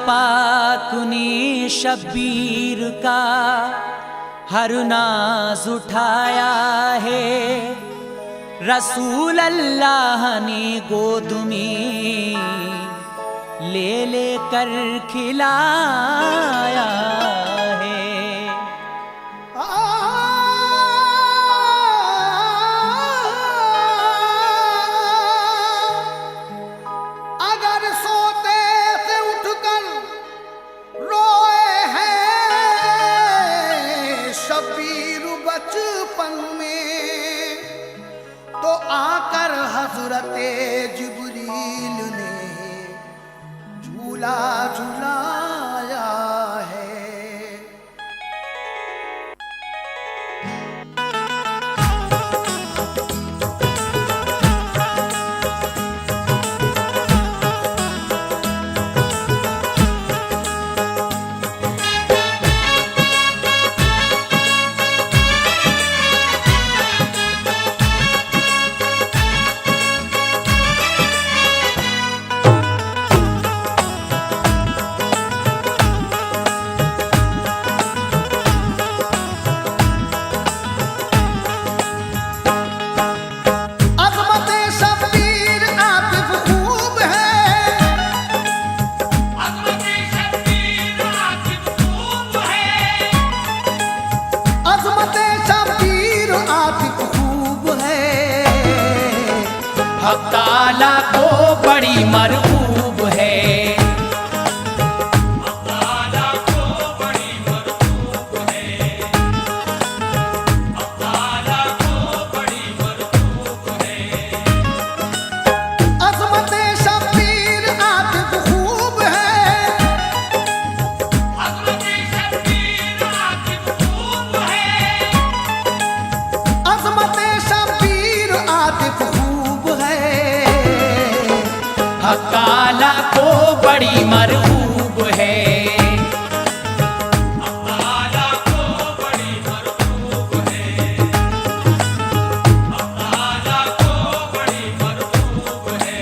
पाक ने शब्बीर का हर नाज उठाया है। रसूल अल्लाह ने गोद में ले ले कर खिलाया है। अगर सोते से उठकर रोए हैं शब्बीर बचपन में, तो आकर हजरते जिब्रील ने झूला झुलाया है। हक़ ताला को बड़ी मरहूब है। हक़ ताला को बड़ी मरहूब है। हक़ ताला को बड़ी मरहूब है। अज़मते शब्बीर आतिफ खूब है। अज़मते शब्बीर आतिफ खूब है। अज़मते शब्बीर आतिफ हक़ ताला को बड़ी मरहूब है। हक़ ताला को बड़ी मरहूब है। हक़ ताला को बड़ी मरहूब है।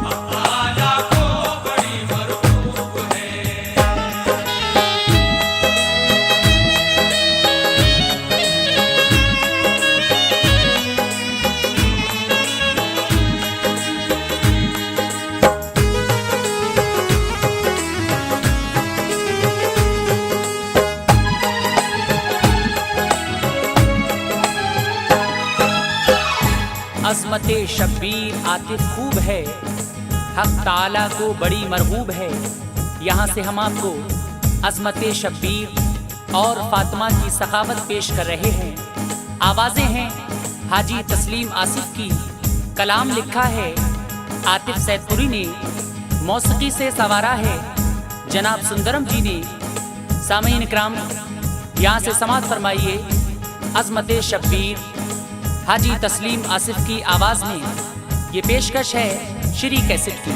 हक़ ताला को बड़ी मरहूब है। अज़मते शब्बीर आतिफ खूब है। हक़ ताला को बड़ी मरहूब है। यहाँ से हम आपको अज़मते शब्बीर और फातिमा की सखावत पेश कर रहे हैं। आवाज़ें हैं हाजी तस्लीम आसिफ की, कलाम लिखा है आतिफ सैदपुरी ने, मौसीकी से सवारा है जनाब सुंदरम जी ने। सामीन इकराम, यहाँ से समाअत फरमाइए अज़मते शब्बीर हाजी तस्लीम आसिफ की आवाज में। ये पेशकश है श्री कैसेट की।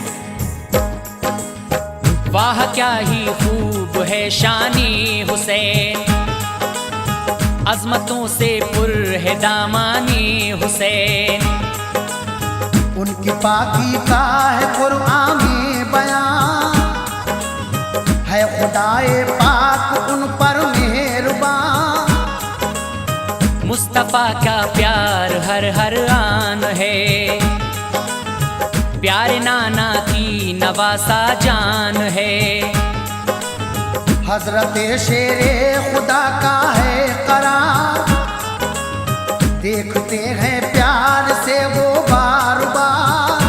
वाह क्या ही खूब है शानी हुसैन, अज़मतों से पुर है दामानी हुसैन। उनकी पाकी का है कुरआन में बयान, है खुदाए पाक उन पर मेहरबान। मुस्तफा का प्यार हर हर आन है, प्यारे नाना की नवासा जान है। हजरते शेरे खुदा का है करार, देखते हैं प्यार से वो बार बार।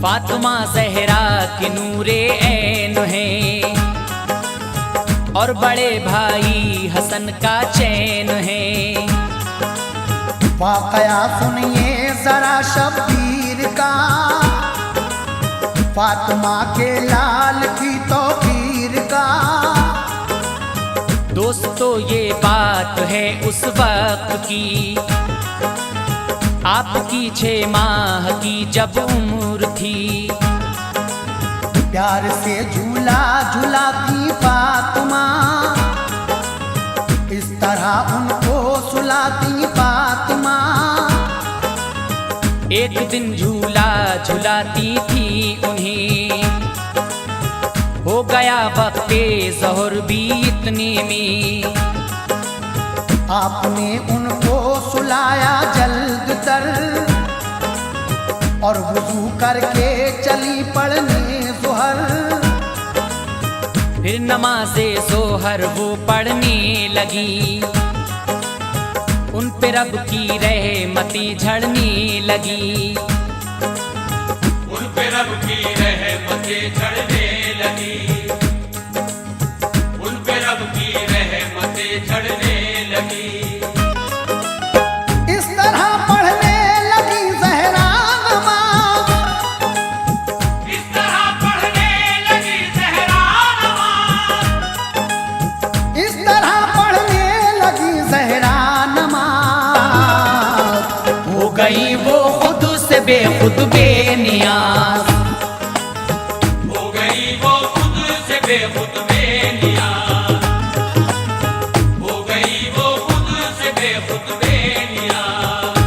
फातिमा ज़हरा के नूरे ऐन है, और बड़े भाई हसन का चैन है। वाकया सुनिए जरा शब्बीर का, फातिमा के लाल की तौकीर का। दोस्तों ये बात है उस वक्त की, आपकी 6 माह की जब उम्र थी। प्यार से झूला झुलाती फातिमा, इस तरह उनको सुलाती फातिमा। एक दिन झूला झुलाती थी उन्हें, हो गया वक्ते ज़ोहर भी इतने में, आपने उनको सुलाया जल्द तर और वुजू करके चली पढ़ने ज़ोहर। फिर नमाज़े ज़ोहर वो पढ़ने लगी, उन पे रब की रहमती झड़ने लगी, उन पे रब की रहमतें झड़ने लगी, उन पे रब की रहमतें झड़ने लगी। इस तरह पढ़ने लगी ज़हरा नमाज़, इस तरह पढ़ने लगी ज़हरा नमाज़, इस तरह पढ़ने लगी ज़हरा नमाज़। हो गई वो खुद से बेखुद बेनियाज, हो गई वो खुद से बेखुद बेनियाज, हो गई वो खुद से बेखुद बेनियाज,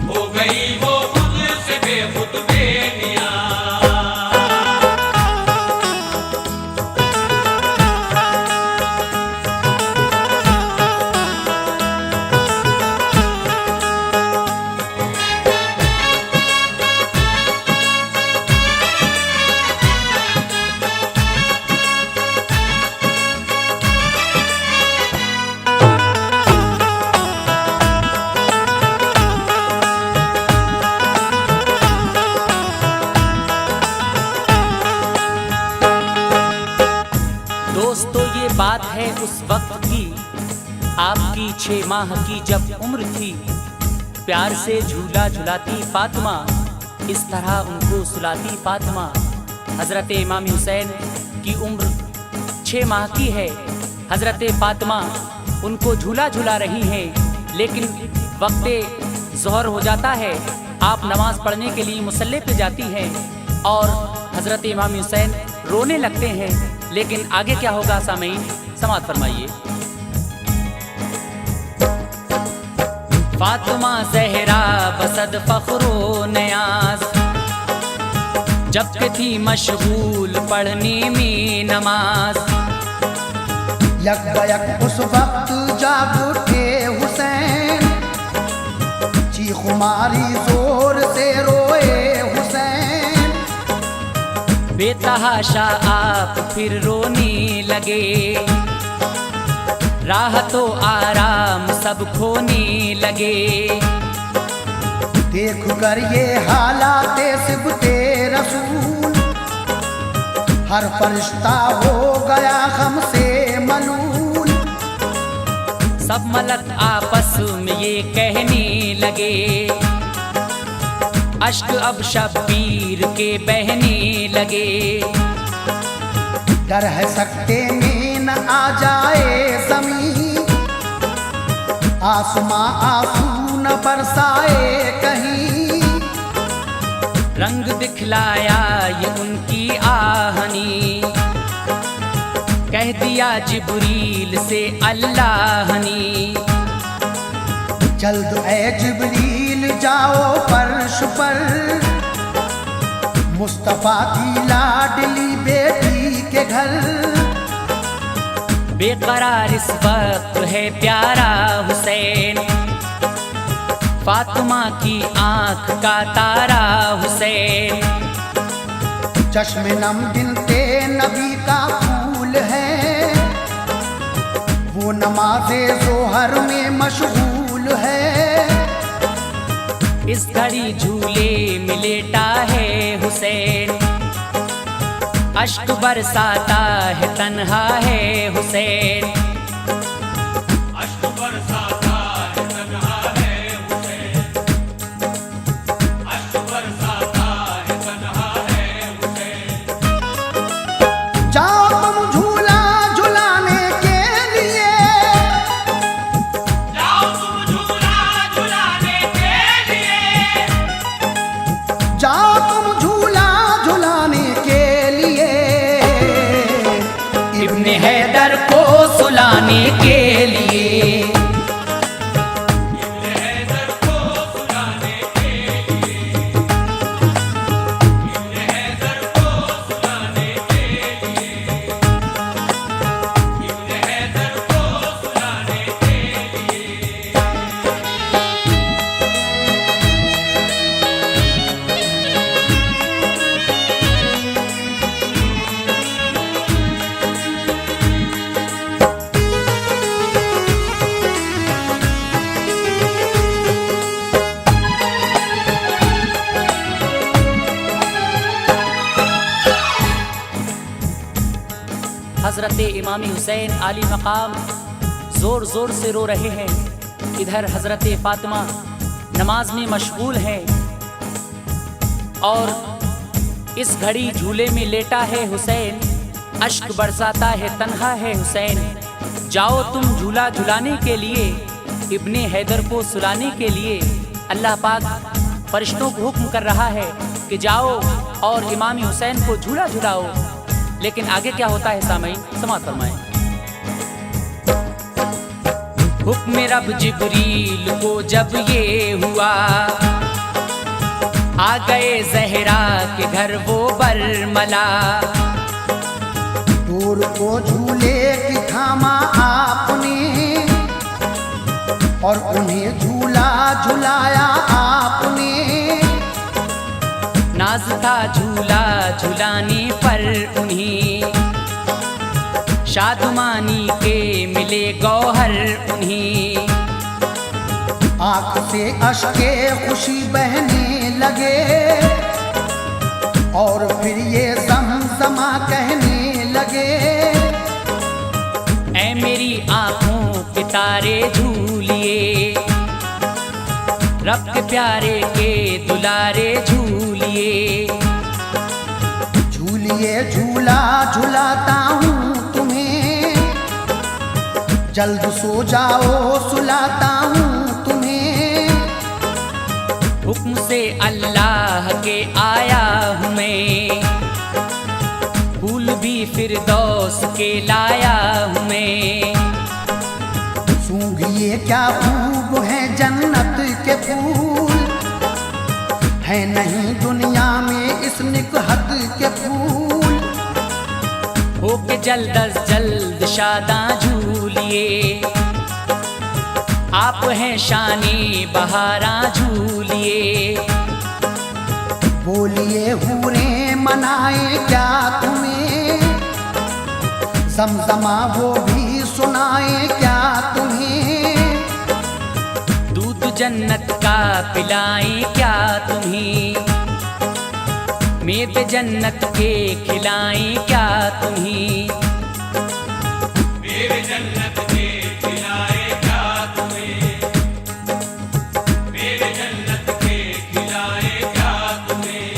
हो गई वो खुद से बेखुद बेनियाज। दोस्तों ये बात है उस वक्त की, आपकी 6 माह की जब उम्र थी। प्यार से झूला झुलाती फातिमा, इस तरह उनको सुलाती फातिमा। हज़रत इमाम हुसैन की उम्र 6 माह की है, हज़रत फातिमा उनको झूला झुला रही हैं, लेकिन वक्ते ज़ोहर हो जाता है, आप नमाज पढ़ने के लिए मुसल्ले पे जाती हैं और हज़रत इमाम हुसैन रोने लगते हैं। लेकिन आगे क्या होगा सामीन, समाअत फरमाइए। फातिमा ज़हरा बसद फ़ख्रो नयाज, जब के थी मशगूल पढ़ने में नमाज। यक बयक उस वक्त जाग उठे हुसैन, चीख मारी जोर से रोए हुसैन। बेतहाशा आप फिर रोने लगे, राहतो आराम सब खोने लगे। देख कर ये हालात सिबते रसूल, हर फरिश्ता हो गया गम से मलूल। सब मलक आपस में ये कहने लगे, अश्क अब शब्बीर के बहने लगे। डर है सकते में न आ जाए ज़मीं, आसमां आंसू न बरसाए कहीं। रंग दिखलाया ये उनकी आहनी, कह दिया जिब्रील से अल्लाह ने। जल्द ए जिब्रील जाओ फर्श पर, मुस्तफा की लाडली बेटी के घर। बेकरार इस वक्त है प्यारा हुसैन, फातिमा की आंख का तारा हुसैन। चश्मे नम बिनते नबी का फूल है, वो नमाज़े ज़ोहर में मशगूल है। इस घड़ी झूले में लेटा है हुसैन, अश्क बरसाता है तन्हा है हुसैन। अश्क बरसाता है तन्हा है हुसैन, अश्क बरसाता है तन्हा है हुसैन। जाओ तुम झूला झुलाने के लिए, जाओ तुम झूला झुलाने के लिए, जाओ तुम झूला झुलाने के लिए। इब्ने हैदर को सुलाने के लिए, इब्ने हैदर को सुलाने के लिए, इब्ने हैदर को सुलाने के हज़रत इमाम हुसैन आली मकाम ज़ोर ज़ोर से रो रहे हैं। इधर हज़रत फ़ातिमा नमाज में मशगूल हैं और इस घड़ी झूले में लेटा है हुसैन, अश्क बरसाता है, तन्हा है हुसैन। जाओ तुम झूला झुलाने के लिए, इब्ने हैदर को सुलाने के लिए। अल्लाह पाक फरिश्तों को हुक्म कर रहा है कि जाओ और इमाम हुसैन को झूला झुलाओ। लेकिन आगे क्या होता है सामईन, समाअत फरमाएं। हुक्म रब जिब्रील को जब ये हुआ, आ गए ज़हरा के घर वो बरमला। दूर को झूले की थामा आपने और उन्हें झूला झुलाया आपने। नाज था झूला झुलाने पर उन्हें, शादमानी के मिले गौहर उन्हें। आँख से अश्के खुशी बहने लगे और फिर ये ज़मज़मा कहने लगे। ऐ मेरी आँखों के तारे झूलिए, रब के प्यारे के दुलारे झूलिए। झूलिए झूला झुलाता हूँ तुम्हें, जल्द सो जाओ सुलाता हूँ तुम्हें। हुक्म से अल्लाह के आया हूँ मैं, फूल भी फिरदौस के लाया हूँ मैं। सूंघिए क्या खूब है जन्नत के फूल, है नहीं दुनिया में इस निकहत के फूल। हो के जल्द अज जल्द शादा झूलिए, आप हैं शानी बहारा झूलिए। बोलिए हूरें मनाए क्या तुम्हें, ज़मज़मा वो भी सुनाए क्या तुम्हें। दूध जन्नत का पिलाएं क्या तुम्हें, मेवे जन्नत के खिलाएं क्या तुम्हें। मेरे जन्नत के खिलाए क्या तुम्हें, मेरे जन्नत के खिलाए क्या तुम्हें।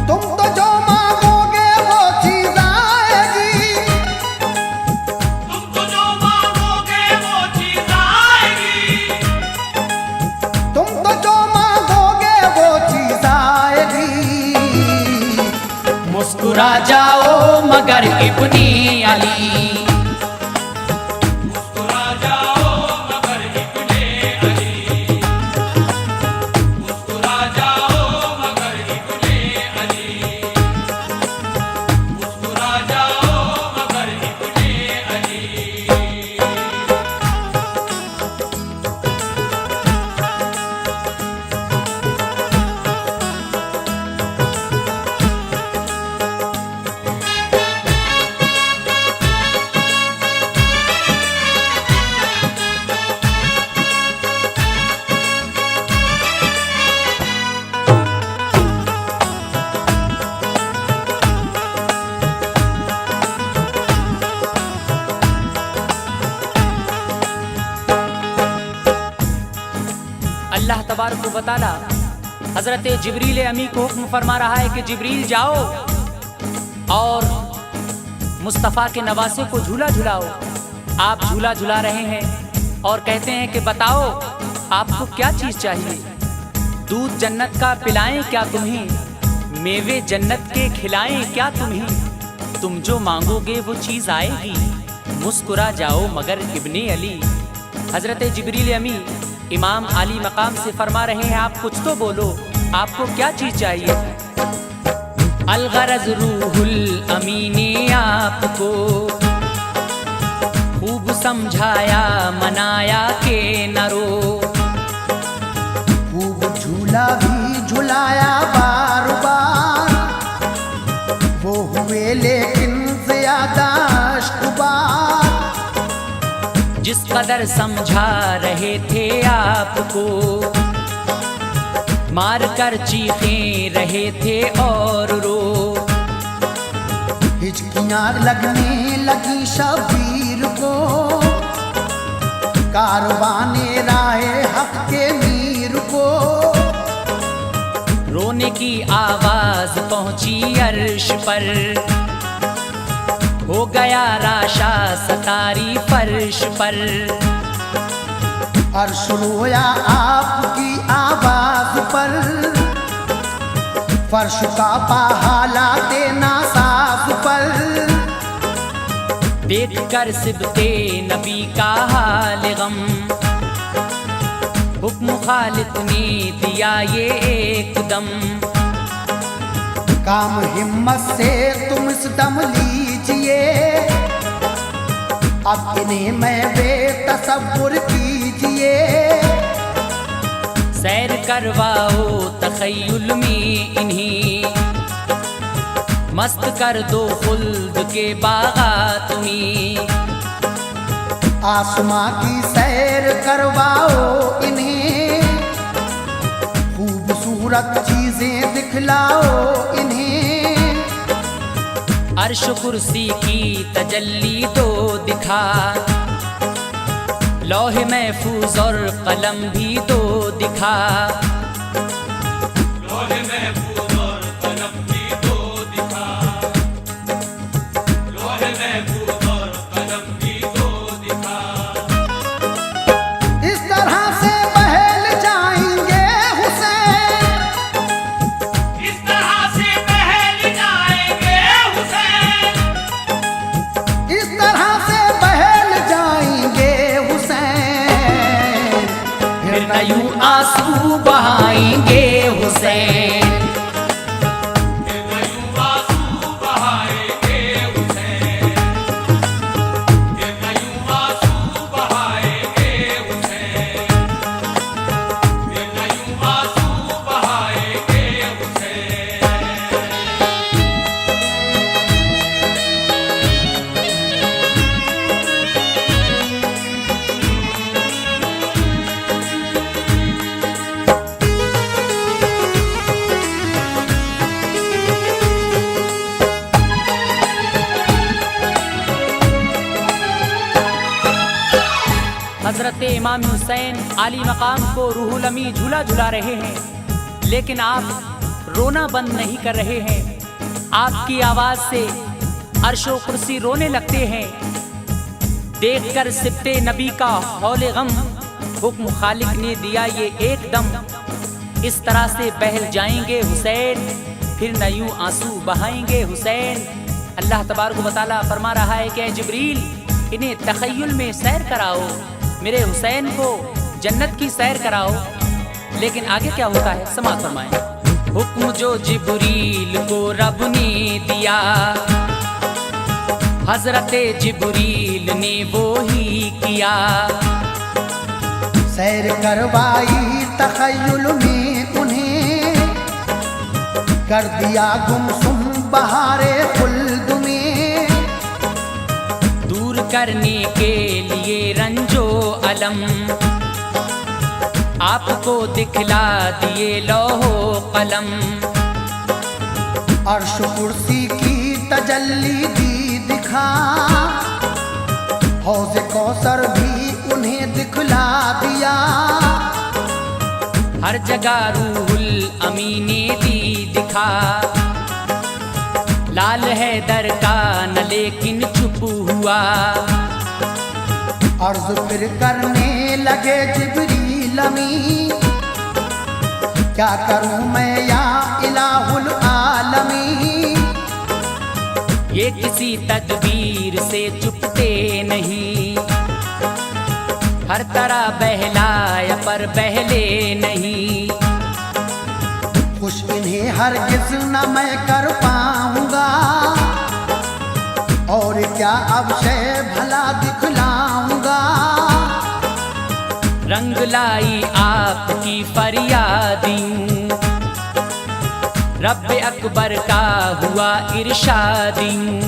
तुम तो जो मांगोगे वो चीज आएगी, तुम तो जो मांगोगे वो चीज आएगी। तुम तो जो मांगोगे वो चीज आएगी। मुस्कुरा जाओ मगर इब्ने अली, मुस्कुरा जाओ मगर इब्ने अली, मुस्कुरा जाओ मगर इब्ने अली, मुस्कुरा जाओ मगर इब्ने अली। अल्लाह तबारक व तआला हज़रत जिब्रील अमी को हुक्म फरमा रहा है कि जिब्रील जाओ और मुस्तफ़ा के नवासे को झूला झुलाओ। आप झूला झुला रहे हैं और कहते हैं कि बताओ आपको क्या चीज़ चाहिए। दूध जन्नत का पिलाएं क्या तुम्हें, मेवे जन्नत के खिलाएं क्या तुम्हें। तुम जो मांगोगे वो चीज़ आएगी, मुस्कुरा जाओ मगर इब्ने अली। हज़रत जिब्रील अमी इमाम आली मकाम से फरमा रहे हैं आप कुछ तो बोलो, आपको क्या चीज़ चाहिए। अलगरज रूहुल अमी ने आपको खूब समझाया मनाया के न रो। खूब झूला भी झुलाया बार बार, वो हुए लेकिन ज़्यादा अश्कबार। जिस कदर समझा रहे थे आपको, मार कर चीखें रहे थे और रो। हिचकियों दुनिया लगने लगी शबीर को, कारवाने राहे हक के मीर को। रोने की आवाज पहुंची अर्श पर, हो गया राशा सतारी फर्श पर। अर्श रोया आपकी आवाज पर, फर्श का हालाते नासाफ पर। देख कर सिबते नबी का हाल गम, हुक्म खालिक ने दिया ये एकदम। काम हिम्मत से तुम इस दम लीजिए, अब इन्हें मैं बेतसव्वुर कीजिए। सैर करवाओ तखय्युल में इन्हीं, मस्त कर दो खुल्द के बागात में। आसमां की सैर करवाओ इन्हें, खूबसूरत चीजें दिखलाओ इन्हें। अर्श कुर्सी की तजल्ली दो दिखा, लौह महफूज और कलम भी दो दिखा। लोहे महफूज और कलम भी दो दिखा, लोहे महफूज और कलम भी दो दिखा। इस तरह से बहल जाएंगे हुसैन, इस तरह से बहल जाएंगे हुसैन, इस तरह से बहल जाएंगे हुसैन। फिर न यूं आंसू बहाएंगे हुसैन। फिर न यूं आंसू बहाएंगे हुसैन, फिर न यूं आंसू बहाएंगे हुसैन, फिर न यूं आंसू बहाएंगे हुसैन। हजरत इमाम हुसैन आली मकाम को रूहुल अमी झूला झुला रहे हैं, लेकिन आप रोना बंद नहीं कर रहे हैं। आपकी आवाज से अर्शो कुर्सी रोने लगते हैं। देखकर सिबते नबी का हौले गम, हुक्म खालिक ने दिया ये एकदम। इस तरह से बहल जाएंगे हुसैन, फिर न यूं आंसू बहाएंगे हुसैन। अल्लाह तबारक व तआला फरमा रहा है कि जिब्रील इन्हें तखय्युल में सैर कराओ, मेरे हुसैन को जन्नत की सैर कराओ। लेकिन आगे क्या होता है समाअत फरमाएं। हुक्म जो जिब्रील को रब ने दिया, हजरत जिब्रील ने वो ही किया। सैर करवाई तखय्युल में उन्हें, कर दिया गुमसुम बहारे खुल्द में। दूर करने के लिए रंजो अलम, आपको दिखला दिए लौहो कलम। अर्श कुर्सी की तजल्ली दी दिखा, हौज कौसर भी उन्हें दिखला दिया। हर जगह रूहुल अमी ने दी दिखा, लाल है दर का न लेकिन चुप हुआ। अर्ज फिर करने लगे जिब्रील अमी, क्या करूं मैं या इलाहुल आलमी। ये किसी तदबीर से चुपते नहीं, हर तरह बहलाया पर बहले नहीं। खुश इन्हें हरगिज न मैं कर पाऊंगा, और क्या अब शय भला दिखलाऊंगा। रंग लाई आपकी फरियादियों, रब अकबर का हुआ इरशादियों।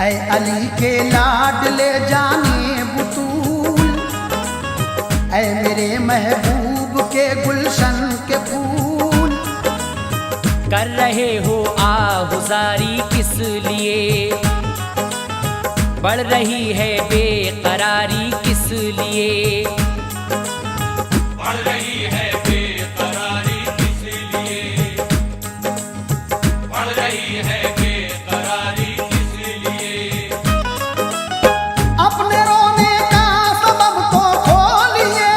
ऐ अली के लाडले जाने बुतूल, ऐ मेरे महबूब के गुलशन के फूल। कर रहे हो आहुजारी किस लिए, बढ़ रही है बेकरारी किस लिए, बढ़ रही है बेकरारी किस लिए, बढ़ रही है बेकरारी किस लिए। अपने रोने का सबब तो खोलिए,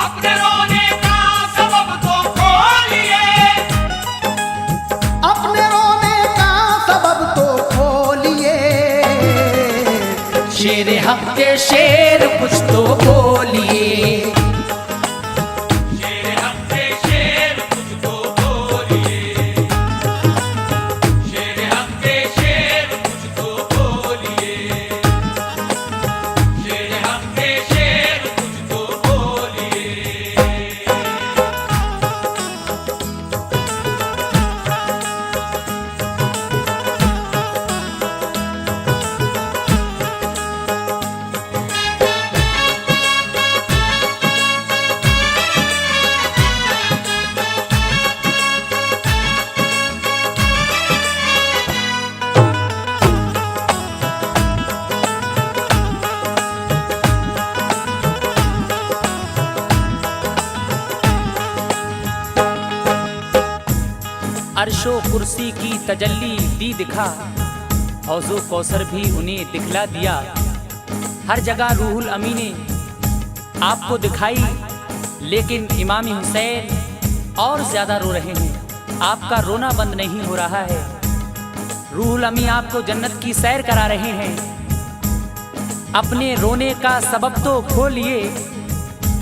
अपने रोने का सबब तो खोलिए, अपने रोने का सबब तो खोलिए। शेर हक के शेर कुछ तो बोलिए, शेर हक के शेर कुछ तो बोलिए, शेर हक के शेर कुछ तो बोलिए, शेर हक के शेर कुछ तो बोलिए। अर्शो कुर्सी की तजल्ली दी दिखा, हौजो कौसर भी उन्हें दिखला दिया। हर जगह रूहुल अमी ने आपको दिखाई, लेकिन इमाम हुसैन और ज्यादा रो रहे हैं। आपका रोना बंद नहीं हो रहा है। रूहुल अमी आपको जन्नत की सैर करा रहे हैं। अपने रोने का सबब तो खोलिए,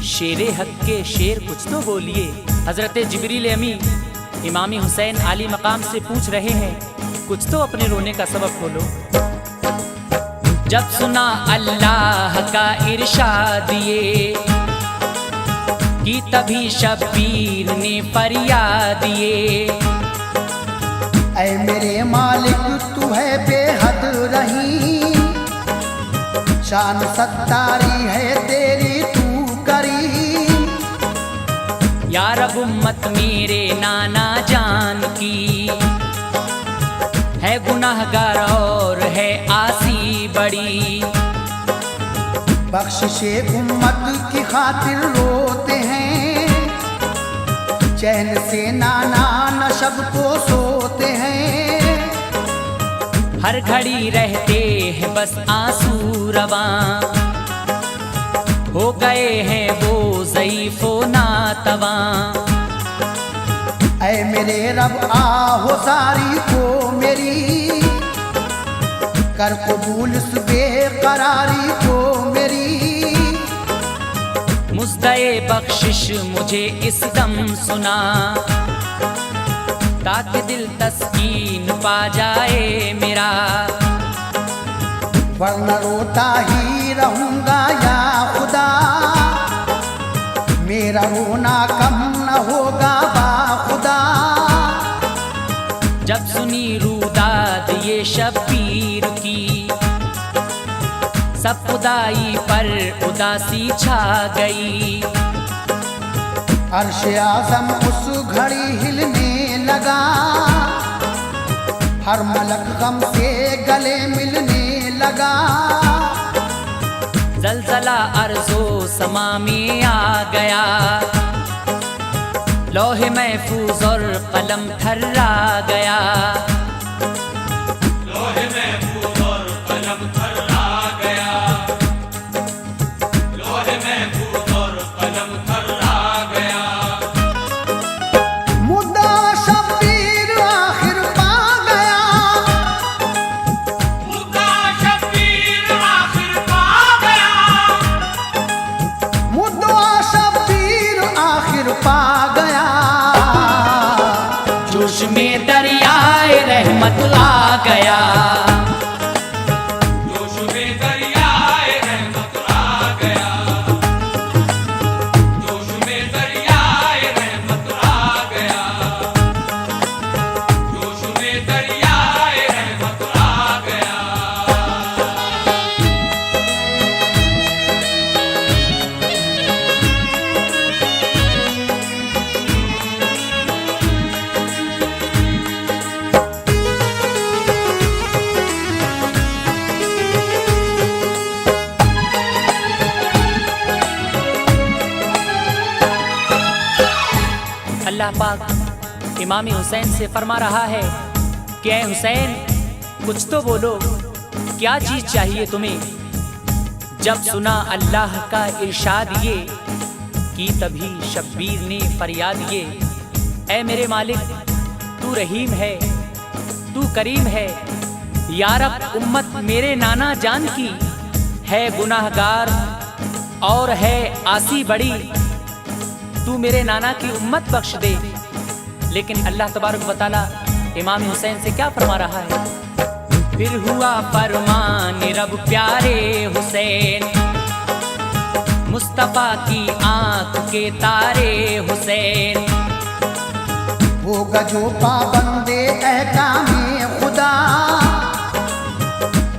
शेरे हक के शेर कुछ तो बोलिए। हजरत जिब्रील अमी इमामी हुसैन आली मकाम से पूछ रहे हैं, कुछ तो अपने रोने का सबब खोलो। जब सुना अल्लाह का इरशाद ये, कि तभी शब्बीर ने फरियाद ये, ऐ मेरे मालिक तू है बेहद रहीम, शान सत्तारी है तेरी तू करीम। या रब उम्मत मेरे नाना जान की, है गुनाहगार और है आसी बड़ी। बख्शिशे उम्मत की खातिर रोते हैं, चैन से नाना नशब को सोते हैं। हर घड़ी रहते हैं बस आंसू रवां, हो गए हैं वो ज़ईफ़ो नातवां। ऐ मेरे रब आहो सारी को मेरी, कर कबूल इस बेकरारी को मेरी। मुज़्दए बख्शिश मुझे इस दम सुना, ताकि दिल तस्कीन पा जाए मेरा। वरना रोता ही रहूंगा या खुदा, मेरा रोना कम न होगा बाखुदा। जब सुनी रूदाद ये शब्बीर की, सब खुदाई पर उदासी छा गई। अर्श आज़म उस घड़ी हिलने लगा, हर मलक गम से गले मिलने लगा। जलजला अर्ज़ो समा में आ गया, लौहे महफूज और कलम थर्रा गया। लोहे महफूज और कलम थर्रा गया, लोहे महफूज और कलम थर्रा गया। मुद्दा शब्बीर आखिर पा गया, मुद्दा शब्बीर आखिर पा गया, मुद्दा शब्बीर आखिर पा गया। जोश में दरियाए रहमत आ गया, जोश में दरियाए रहमत आ गया, जोश में दरियाए रहमत आ गया, जोश में दरियाए रहमत आ गया। अल्लाह पाक इमाम हुसैन से फरमा रहा है कि ऐ हुसैन, कुछ तो बोलो, क्या चीज चाहिए तुम्हें। जब सुना अल्लाह का इरशाद ये की, तभी शब्बीर ने फरियाद ये, ऐ मेरे मालिक, तू रहीम है, तू करीम है। या रब, उम्मत मेरे नाना जान की है गुनाहगार और है आसी बड़ी, तू मेरे नाना की उम्मत बख्श दे। लेकिन अल्लाह तबारक व तआला इमाम हुसैन से क्या फरमा रहा है। फिर हुआ फरमान रब प्यारे हुसैन, मुस्तफा की आंख के तारे हुसैन। होगा जो पाबंदे अहकामे खुदा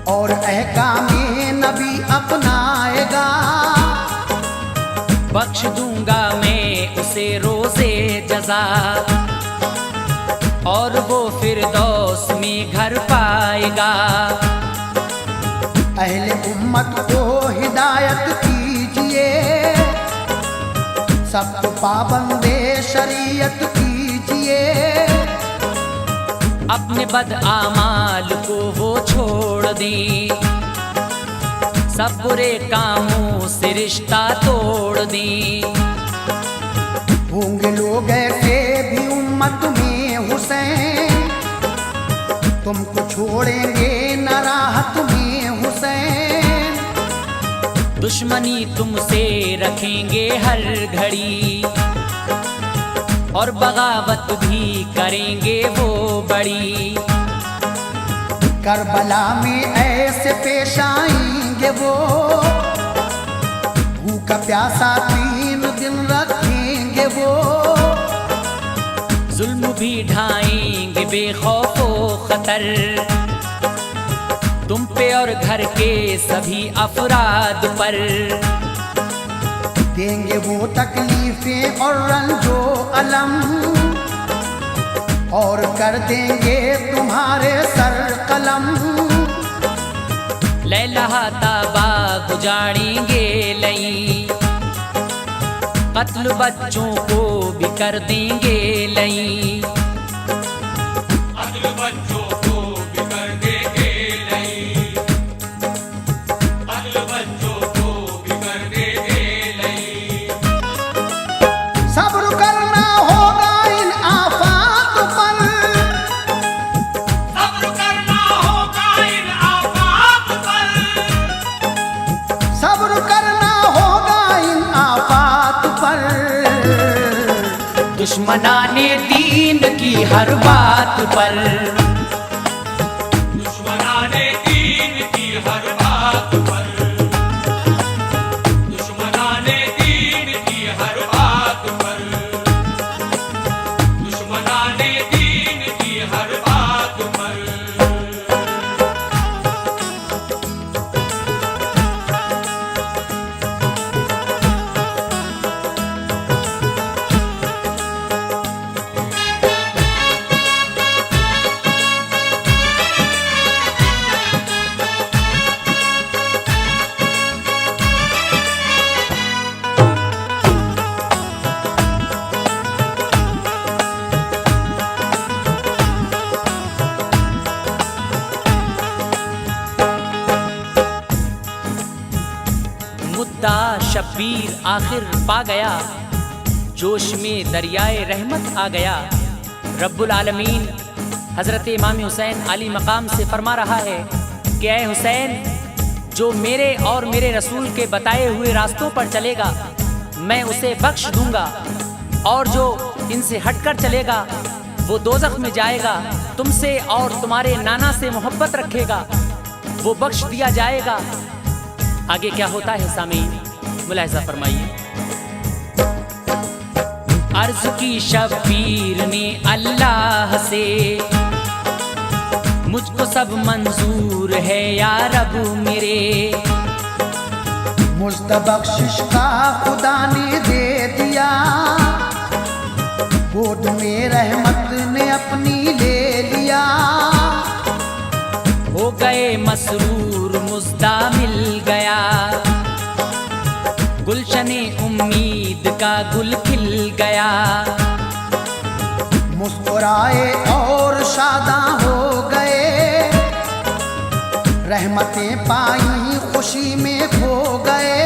और अहकामे नबी अपनाएगा, बख्श दूंगा मैं उसे रोज़े जज़ा, और वो फिरदौस में घर पाएगा। अहले उम्मत को हिदायत कीजिए, सब पाबंदे शरीयत कीजिए। अपने बद आमाल को वो छोड़ दें, सब बुरे कामों से रिश्ता तोड़ दें। होंगे लोग ऐसे भी उम्मत में हुसैन, तुमको छोड़ेंगे न राहत में हुसैन। दुश्मनी तुमसे रखेंगे हर घड़ी, और बगावत भी करेंगे वो बड़ी। करबला में ऐसे पेश आएंगे वो, भूखा प्यासा 3 दिन रखेंगे वो। जुल्म भी ढाएंगे बेखौफो खतर, तुम पे और घर के सभी अफराद पर। देंगे वो तकलीफें और रंजो अलम, और कर देंगे तुम्हारे सर कलम। लैला ताबा गुजारेंगे लई, कत्ल बच्चों को भी कर देंगे लई। अदल बच्चों को भी कर देंगे लई, अदल बच्चों को भी कर देंगे लई। सब्र करना होगा इन आफात पर, सब्र करना होगा इन आफात पर, सब्र करना होगा इन आफात पर। दुश्मनाने दीन की हर बात पर, दुश्मनाने दीन की हर बात पर, दुश्मनाने दीन की हर बात पर, दुश्मनाने दीन की हर बात पर। मुद्दा शब्बीर आखिर पा गया, जोश में दरियाए रहमत आ गया। रब्बुल आलमीन हज़रत इमाम हुसैन अली मकाम से फरमा रहा है कि ऐ हुसैन, जो मेरे और मेरे रसूल के बताए हुए रास्तों पर चलेगा मैं उसे बख्श दूंगा, और जो इनसे हटकर चलेगा वो दोज़ख में जाएगा। तुमसे और तुम्हारे नाना से मोहब्बत रखेगा वो बख्श दिया जाएगा। आगे क्या होता है सामीन, मुलाहिज़ा फरमाइए। अर्ज़ की शब्बीर ने अल्लाह से, मुझको सब मंजूर है या रब मेरे। मुझको बख्शिश का खुदा ने दे दिया, गोद में रहमत ने अपनी ले लिया। हो गए मसरूर मुज़्दा मिल गया, गुलशने उम्मीद का गुल खिल गया। घबराए और शादा हो गए, रहमतें पाई खुशी में खो गए।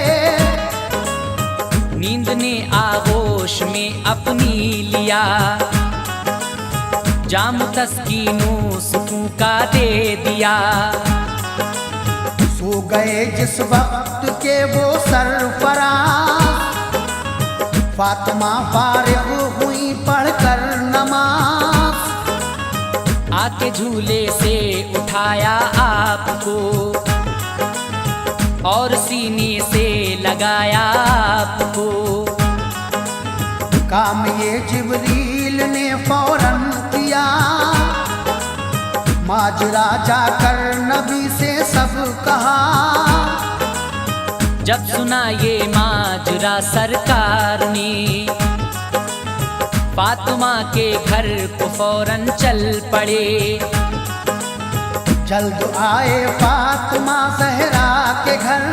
नींद ने आगोश में अपनी लिया, जाम तस्कीनो सुकून का दे दिया। सो गए जिस वक्त के वो सरफराज, फातिमा फारिग हुई पढ़कर नमाज। आके झूले से उठाया आपको और सीने से लगाया आपको। काम ये जिब्रील ने फौरन किया, माजरा जाकर नबी से सब कहा। जब सुना ये माजरा सरकार ने, फातिमा के घर को फौरन चल पड़े। जल्द आए फातिमा ज़हरा के घर,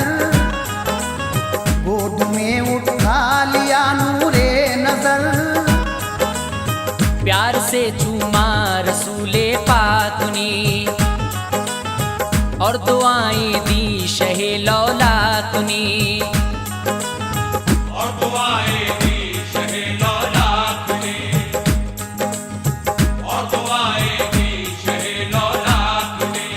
गोद में उठा लिया नूरे नजर। प्यार से चूमा रसूले पाक ने और दुआएं दी शहे लौलाक ने। और दुआएं दी शहे लौलाक ने, और दुआएं दी शहे लौलाक ने।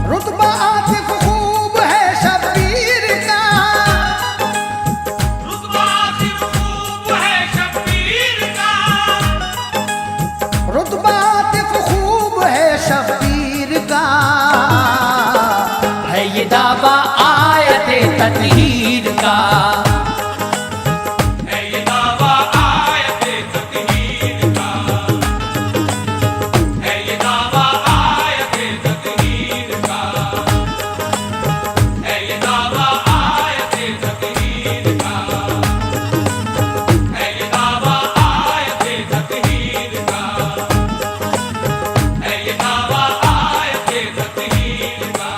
रुतबा आतिफ खूब है शब्बीर का, रुतबा आतिफ खूब है शब्बीर का। रुतबा आतिफ खूब है शब्बीर का। है ये दावा आयते तत्हीर का, है ये दावा आयते तत्हीर का, है ये दावा आयते तत्हीर का, है ये दावा आयते तत्हीर का, है ये दावा आयते तत्हीर का, है ये दावा आयते तत्हीर का।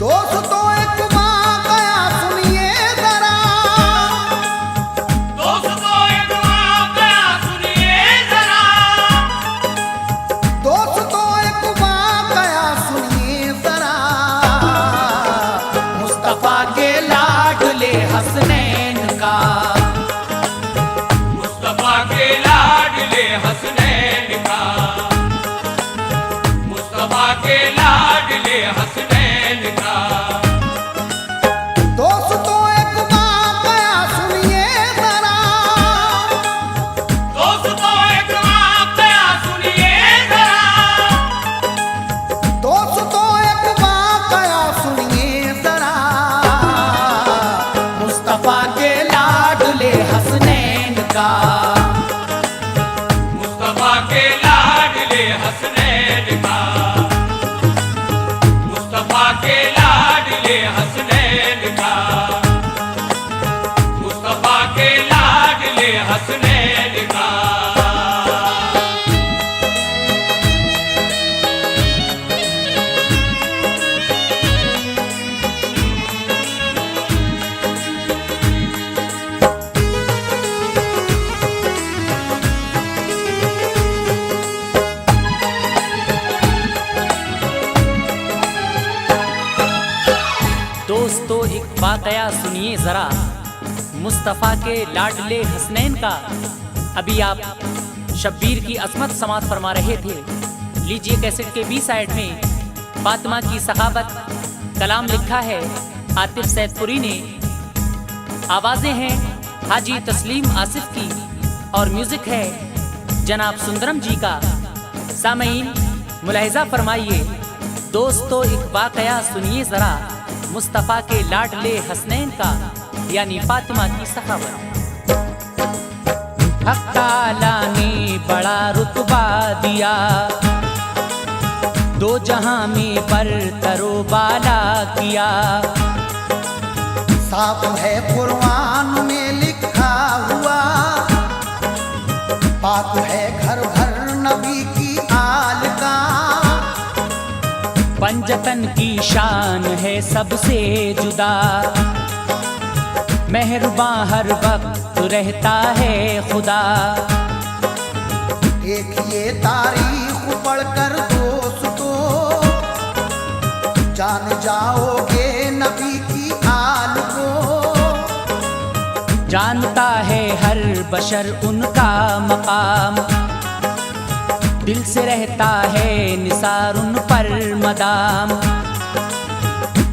दोस्तों एक बात आया सुनिए जरा, दोस्तों एक वाक़या सुनिए ज़रा, दोस्तों एक बात आया सुनिए जरा। मुस्तफा के लाडले हसनैन का, मुस्तफा के लाडले हसनैन का, मुस्तफा के लाडले हसनैन का। दोस्तों एक बात आया सुनिए जरा, दोस्तों एक वाक़या सुनिए ज़रा, दोस्तों एक बात आया सुनिए जरा। मुस्तफा के लाडले हसनैन का, मुस्तफा के लाडले हसनैन का, मुस्तफा के लाडले हसनैन का, मुस्तफा के लाडले हसनैन का। दोस्तों एक वाकया सुनिए जरा, मुस्तफा के लाडले हसनैन का। अभी आप शब्बीर की अजमत समात फरमा रहे थे। लीजिए कैसेट के बी साइड में फातिमा की सखावत कलाम लिखा है आतिफ सैदपुरी ने। आवाजें हैं हाजी तस्लीम आसिफ की और म्यूजिक है जनाब सुंदरम जी का। सामईन मुलाहिजा फरमाइए दोस्तों, एक वाकया सुनिए जरा मुस्तफ़ा के लाडले हसनैन का, यानी फातिमा की सखावत। हक़ ताला ने बड़ा रुतबा दिया, दो जहां में बरतरो बाला किया। साफ है कुरान में लिखा हुआ, पाक है घर भर नबी की आल का। पंजतन की शान है सबसे जुदा, मेहरबां हर वक्त रहता है खुदा। देखिए तारीख पढ़कर दोस्तों, जान जाओगे नबी की आल को। जानता है हर बशर उनका मकाम, दिल से रहता है निसार उन पर मदाम।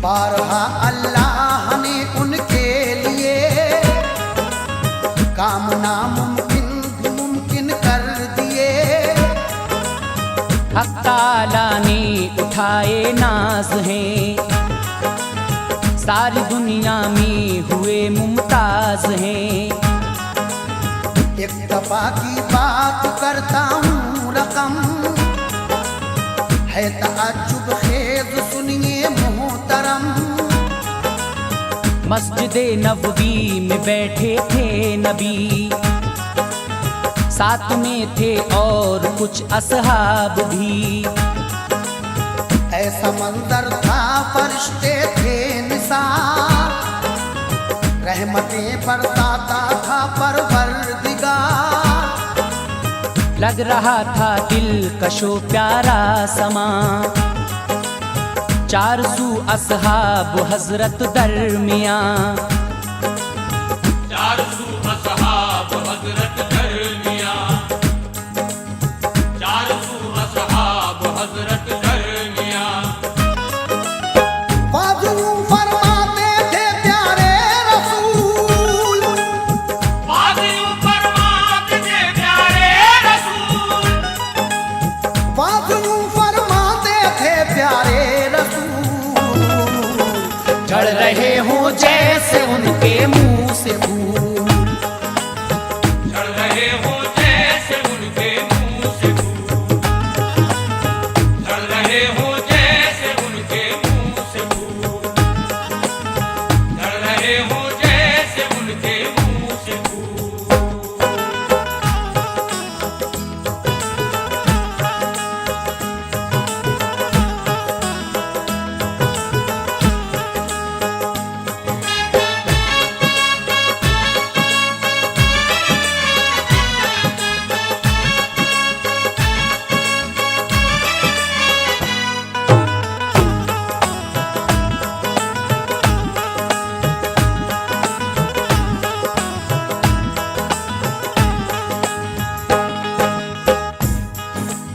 बारहा अल्लाह ने उनके लिए काम नामुमकिन भी मुमकिन कर दिए। हक़ ताला ने उठाए नाज हैं, सारी दुनिया में हुए मुमताज हैं। एक दफा की बात करता हूँ रकम, है ताज्जुब खेज सुनिए मोहतरम। मस्जिद नबवी में बैठे थे नबी, साथ में थे और कुछ असहाब भी। ऐसा मंजर था फरिश्ते थे निसार, रहमतें बरसाता था परवरदिगार। लग रहा था दिल कशो प्यारा समा, चार सू असहाब हजरत दरमियां। चार सू असहाब हजरत दरमियां, चार सू असहाब हजरत दरमियां। बाजू फरमाते थे प्यारे रसूल, बाज़ू फरमाते थे प्यारे रसूल, बाजू फरमाते थे प्यारे रसूल। झड़ रहे हो जैसे उनके मुंह से फूल, झड़ रहे हो जैसे उनके मुंह से फूल, झड़ रहे हो जैसे उनके मुंह से फूल, झड़ रहे हो जैसे उनके मुंह से फूल।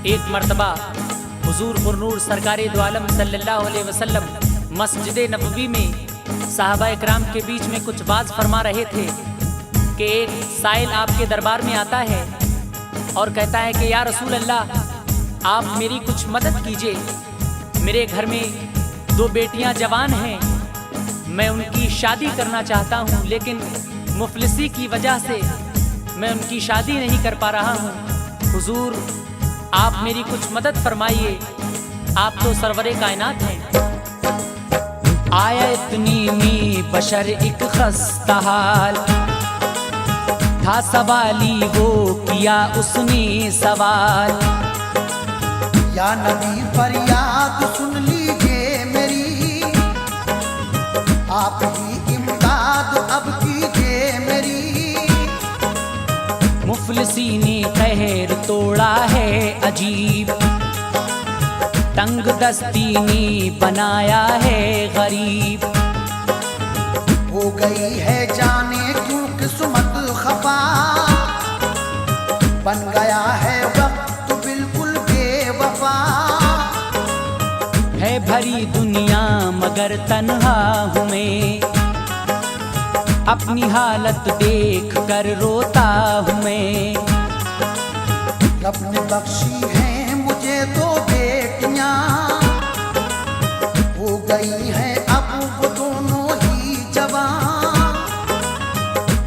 एक मर्तबा हुजूर पुरनूर सरकारे दो आलम सल्लल्लाहु अलैहि वसल्लम मस्जिद नबवी में साहबा इकराम के बीच में कुछ बात फरमा रहे थे कि एक साइल आपके दरबार में आता है और कहता है कि या रसूल अल्लाह, आप मेरी कुछ मदद कीजिए। मेरे घर में दो बेटियां जवान हैं, मैं उनकी शादी करना चाहता हूं, लेकिन मुफलिसी की वजह से मैं उनकी शादी नहीं कर पा रहा हूं। हुजूर, आप मेरी कुछ मदद फरमाइए, आप तो सरवरे कायनात हैं। आया इतनी में बशर एक खस्ता हाल था, सवाली वो किया उसने सवाल। या नबी फरियाद सुन लीजिए मेरी, आप ही इमदाद अब कीजिए मेरी। मुफलिसी ने कहर तोड़ा है अजीब, तंग दस्ती ने बनाया है गरीब। हो गई है जाने क्यों किस्मत खफा, बन गया है वक्त बिल्कुल बेवफा। है भरी दुनिया मगर तन्हा हूँ मैं, अपनी हालत देख कर रोता हूँ मैं। रब ने बख्शी है मुझे दो बेटियां, बेटियां हो गई हैं अब वो दोनों ही जवान।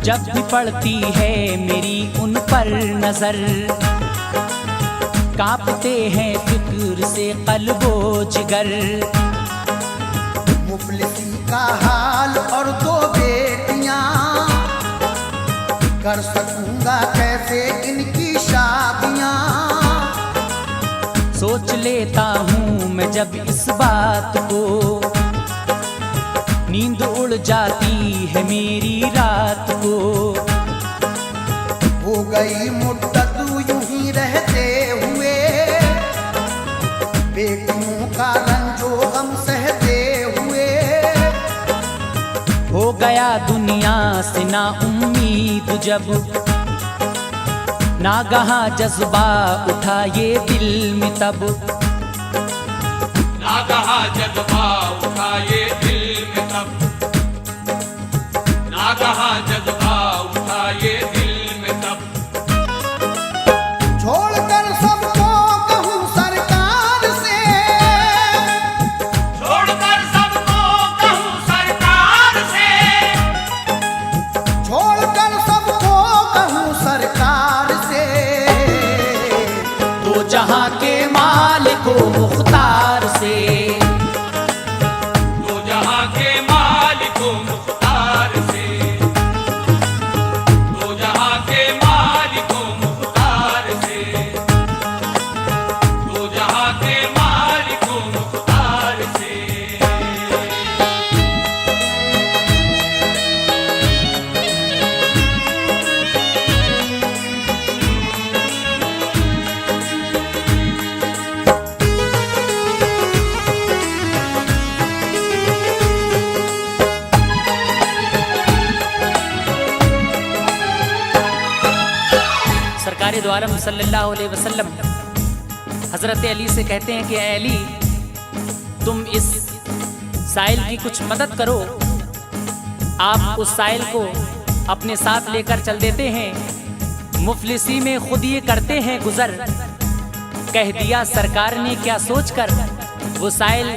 जब भी पड़ती है मेरी उन पर नजर, कांपते हैं फिक्र से कल्बो जिगर। मुफलिसी का हाल और दो बेटियां, कर सकूंगा कैसे इनकी शादियां। सोच लेता हूँ मैं जब इस बात को, नींद उड़ जाती है मेरी रात को। हो गई मुद्दत यूं ही रहते हुए, बेटियों का रंजो गम सहते हुए। हो गया दुनिया से ना उम्मीद जब, नागहां जज्बा उठा ये दिल में तब। नागहा जज्बा उठा ये दिल में तब, नागहा जज्बा उठा ये दिल में तब। छोड़कर सबको कहूँ सरकार से, छोड़कर सबको कहूँ सरकार से, छोड़कर सबको कहूँ सरकार से। तो जहां के मालिक को मुख्तार से, तो जहाँ के मालिक को मुख्तार से, तो जहाँ के मालिक को मुख्तार से, तो जहाँ के मालिक को मुख्तार से। सरकार दो आलम सल्लल्लाहु अलैहि वसल्लम हजरत अली से कहते हैं कि ऐ अली, तुम इस साइल की कुछ मदद करो। आप उस साइल को अपने साथ लेकर चल देते हैं, मुफलिसी में खुद ये करते हैं गुजर। कह दिया सरकार ने क्या सोचकर, वो साइल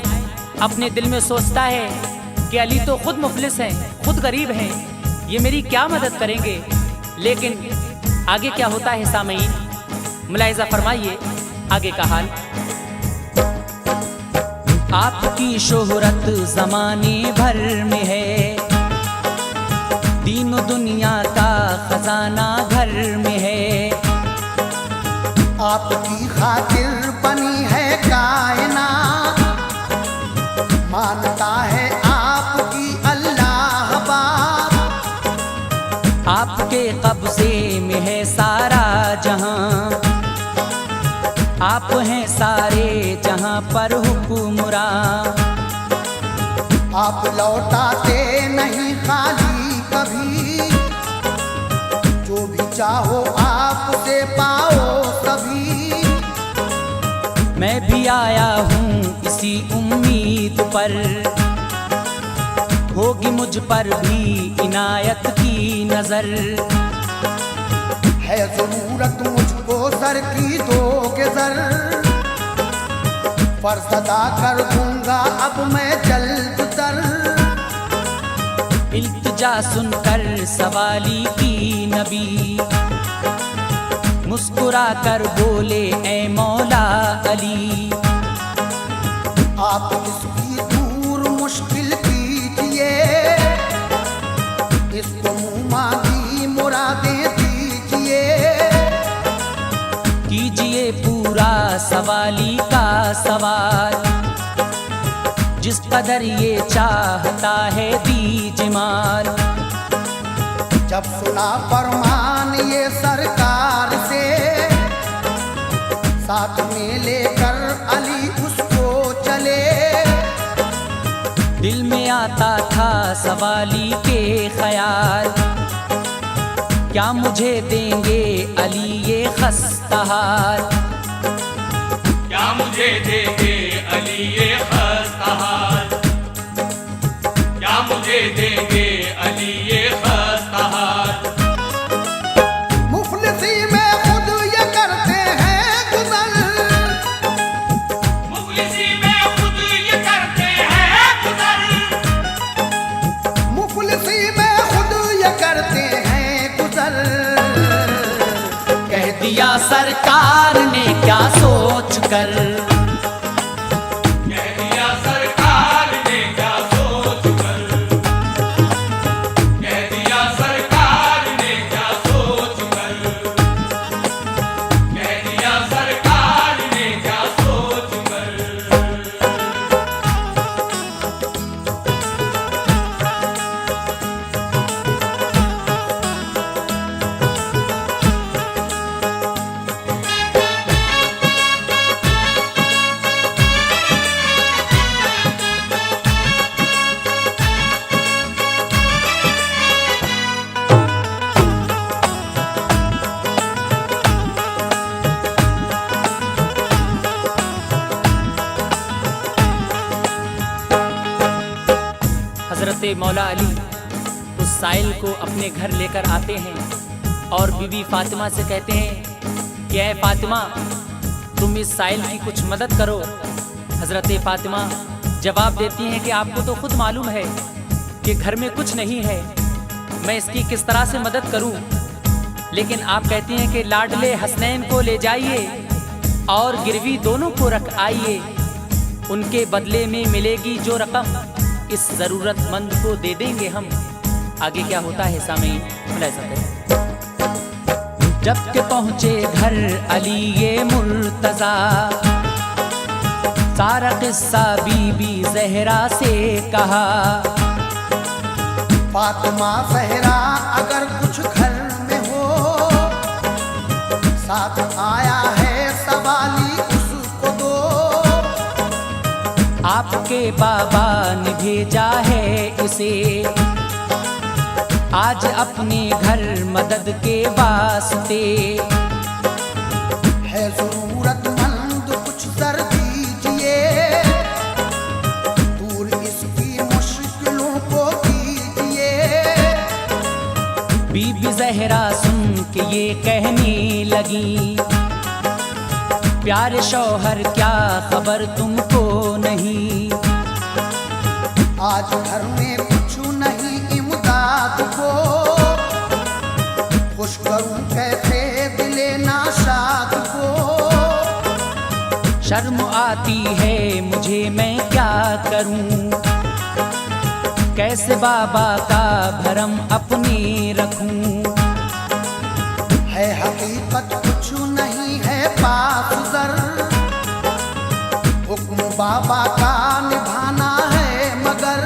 अपने दिल में सोचता है कि अली तो खुद मुफलिस हैं, खुद गरीब हैं, ये मेरी क्या मदद करेंगे। लेकिन आगे क्या होता है सामईन, मुलाहिजा फरमाइए आगे का हाल। आपकी शोहरत जमाने भर में है, दीनो दुनिया का खजाना घर में है। आपकी खातिर बनी है कायनात, मानता है आपकी अल्लाह बाप। आपके कब्जे में है सारा जहां, आप हैं सारे जहां पर हुक्मरां। आप लौटाते नहीं खाली कभी, जो भी चाहो आपसे पाओ सभी। मैं भी आया हूँ इसी उम्मीद पर, होगी मुझ पर भी इनायत की नजर। है जरूरत मुझको सर की दोगे सर, पर सदा कर दूंगा अब मैं जल्द तर। इल्तिजा सुनकर सवाली की नबी, मुस्कुरा कर बोले ऐ मौला अली। आप इसकी दूर मुश्किल कीजिए, इसको मुँह मांगी मुरादें दीजिए। कीजिए पूरा सवाली का सवाल, जिस कदर ये चाहता है दीजिए माल। जब सुना फरमान ये सरकार से, साथ में लेकर अली उसको चले। दिल में आता था सवाली के ख्याल, क्या मुझे देंगे अली ये खस्ता हाल। क्या मुझे देंगे अली ये खस्ता हाल, क्या मुझे देंगे अली ये खस्ता हाल। मुफलिसी में खुद ये करते हैं गुजर, कर। कह दिया सरकार ने क्या सोच कर, कह दिया सरकार ने क्या सोच कर, कह दिया सरकार ने क्या सोच कर। हजरत मौला अली उस साइल को अपने घर लेकर आते हैं और बीबी फातिमा से कहते हैं कि ऐ फातिमा, तुम इस साइल की कुछ मदद करो। हजरत फातिमा जवाब देती हैं कि आपको तो खुद मालूम है कि घर में कुछ नहीं है, मैं इसकी किस तरह से मदद करूं। लेकिन आप कहती हैं कि लाडले हसनैन को ले जाइए और गिरवी दोनों को रख आइए, उनके बदले में मिलेगी जो रकम इस जरूरतमंद को दे देंगे हम। आगे क्या होता है सामीन, मुलाहिजा करें। जब के पहुंचे घर अली ये मुर्तजा, सारा किस्सा बीबी जहरा से कहा। फातिमा ज़हरा अगर कुछ घर में हो, साथ आया है सवाली उसको दो। आपके बाबा ने भेजा है इसे आज अपने घर मदद के वास्ते। है जरूरतमंद कुछ कर दीजिए, दूर इसकी मुश्किलों को कीजिए। बीबी जहरा सुन के ये कहने लगी, प्यारे शौहर क्या खबर तुमको नहीं, आज घर में कुछ नहीं इमदाद को। खुश करूं कैसे दिले नाशाद को। शर्म आती है मुझे मैं क्या करूं, कैसे बाबा का भरम अपने रखूं। है हकीकत कुछ नहीं है पास गुज़र, हुक्म बाबा का निभाना है मगर।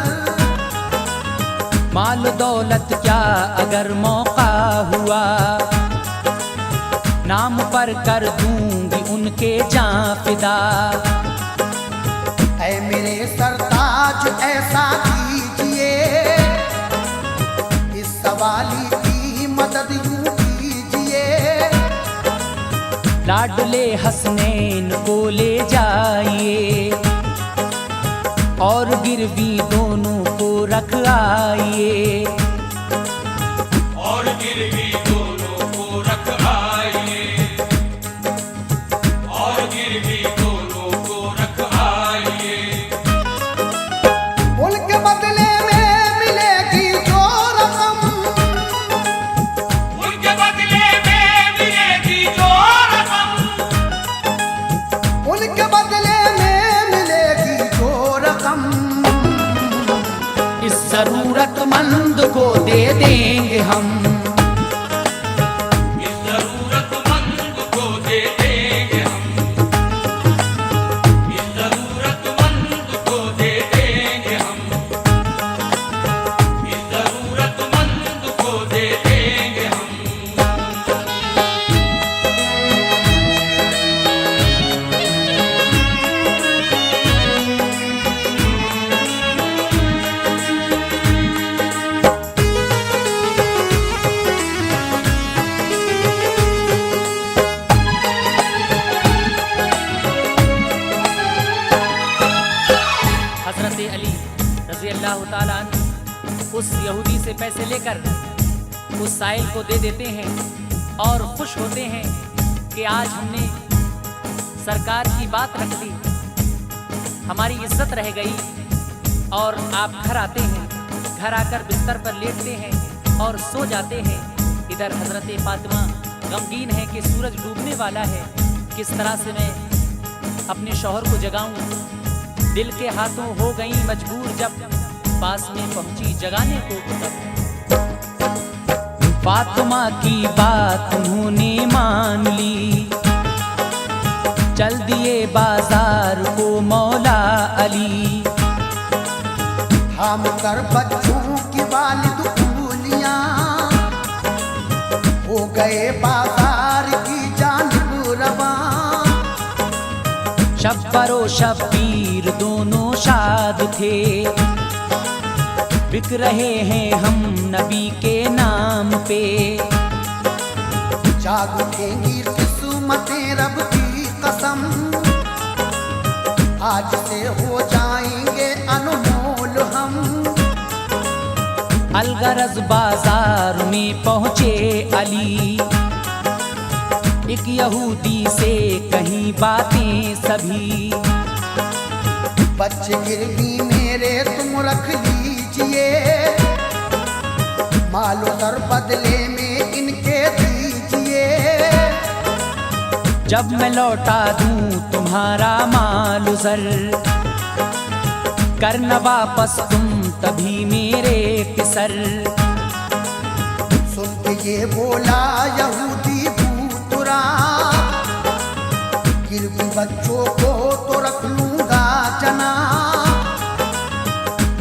माल दौलत क्या अगर मौका हुआ, नाम पर कर दूंगी उनके जान फिदा। ऐ मेरे सरताज ऐसा कीजिए, इस सवाली की मदद यूं कीजिए। लाडले हसनैन को ले जाइए और गिरवी दोनों को रख आइए। और गिरवी दोनों को रख आइए, और गिरवी दोनों को रख आइए। उनके बदले में मिलेगी जो रकम, उनके बदले में मिलेगी जो रकम, उनके बदले में मिलेगी जो रकम। इस जरूरतमंद को दे देंगे हम, इस जरूरतमंद को दे देंगे हम, इस जरूरतमंद को दे देंगे हम, इस जरूरतमंद को दे देंगे हम। हजरत अली रजी अल्लाह ताला अन्हु उस यहूदी से पैसे लेकर उस साइल को दे देते हैं और खुश होते हैं कि आज हमने सरकार की बात रख ली, हमारी इज्जत रह गई। और आप घर आते हैं, घर आकर बिस्तर पर लेटते हैं और सो जाते हैं। इधर हजरत फातिमा गमगीन है कि सूरज डूबने वाला है, किस तरह से मैं अपने शौहर को जगाऊं। दिल के हाथों हो गई मजबूर, जब पास में पहुंची जगाने को तब। फातिमा की बात उन्होंने मान ली, चल दिए बाजार को मौला अली। हम कर बच्चों की वालिद उंगलियां हो गए बाजार की जानिब रवां। शब्बरो शब्बीर दोनों शाद थे, बिक रहे हैं हम नबी के नाम पे। जाग उठेंगी किस्मतें रब की कसम, आज से हो जाएंगे अनमोल हम। अलगरज बाजार में पहुँचे अली, एक यहूदी से कहीं बातें सभी। बच्चे गिरवी मेरे तुम रख लीजिए, मालो दर बदले में इनके दीजिए। जब मैं लौटा दूं तुम्हारा माल जर, करना वापस तुम तभी मेरे पिसर। सुन के ये बोला यहूदी भूतुरा, गिरवी बच्चों को तो रख लूंगा जना।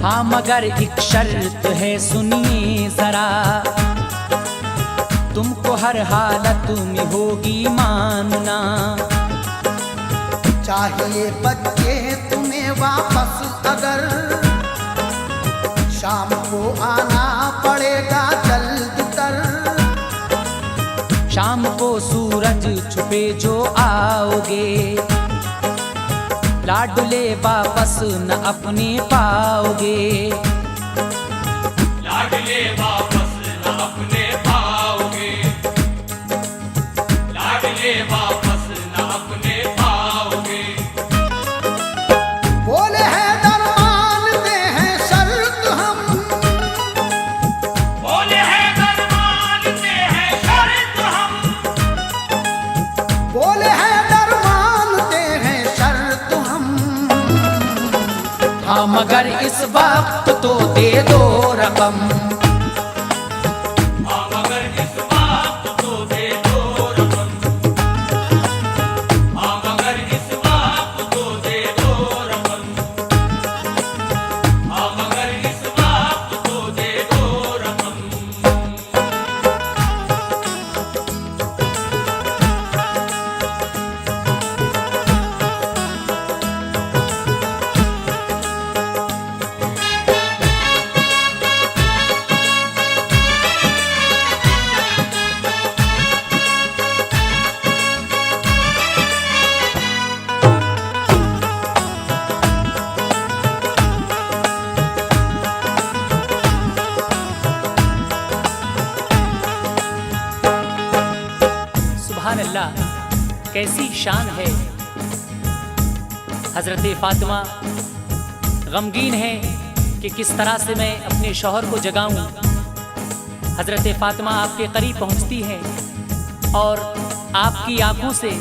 हाँ मगर एक शर्त है सुनिए जरा, तुमको हर हालत में होगी मानना। चाहिए बच्चे तुम्हें वापस अगर, शाम को आना पड़ेगा जल्द तर। शाम को सूरज छुपे जो आओगे, लाडले वापस न अपने पाओगे। लाडले वापस न अपने पाओगे, लाडले वापस न अपने पाओगे। बोले हैं दरमानते हैं शर्त हम, बोले हैं दरमानते हैं शर्त हम, बोले हैं दरमानते हैं शर्त हम। हाँ मगर इस वक्त तो दे दो रकम, हाँ मगर इस वक्त तो दे दो रकम, हाँ मगर इस वक्त तो दे दो रकम, हाँ मगर इस वक्त तो दे दो रकम। सुभान अल्लाह, कैसी शान है। हजरत फातिमा गमगीन है कि किस तरह से मैं अपने शौहर को जगाऊं। हजरत फातिमा आपके करीब पहुंचती हैं और आपकी आंखों से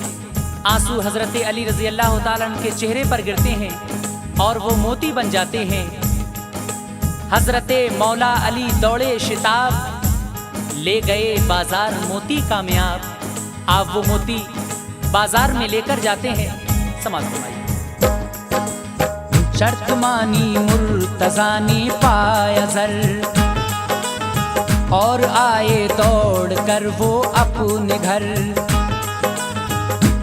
आंसू हजरत अली रजी अल्लाह ताला अन्हु के चेहरे पर गिरते हैं और वो मोती बन जाते हैं। हजरत मौला अली दौड़े शिताब, ले गए बाजार मोती कामयाब। आप वो मोती बाजार में लेकर जाते हैं। समाज फरमाइए। शर्त मानी मुर्तजा ने पाया जर, और आए दौड़ कर वो अपने घर।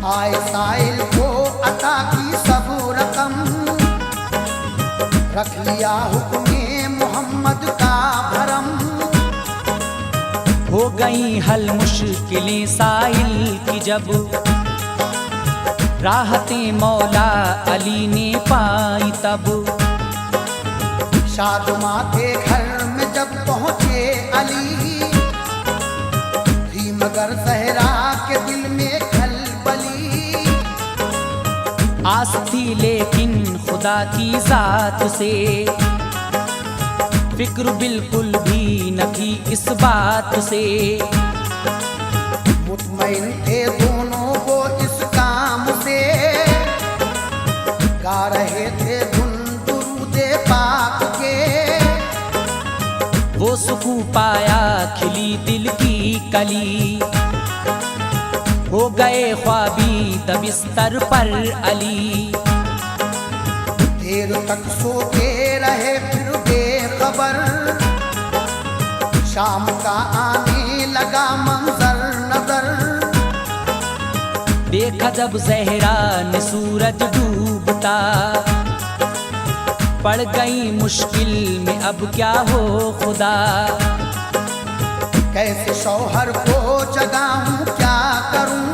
आए साइल को अता की सब रकम, रख लिया हुक्मे मोहम्मद का भरम। हो गई हल मुश्किलें साइल की जब, राहतें मौला अली ने पाई तब। शादमा के घर में जब पहुँचे अली, थी मगर सहरा के दिल में खलबली। आस थी लेकिन खुदा की जात से, फिक्र बिल्कुल भी न थी इस बात से। मुतमईन थे दोनों वो इस काम से, रहे थे धुन दुरूदे पाक के। वो सुकून पाया खिली दिल की कली, हो गए ख्वाबी बिस्तर पर अली। देर तक सोते रहे फिर बेखबर, शाम का आने लगा मंजर नजर। देखा जब जहरा ने सूरज डूबता, पड़ गई मुश्किल में अब क्या हो खुदा। कैसे शौहर को जगाऊं क्या करूं,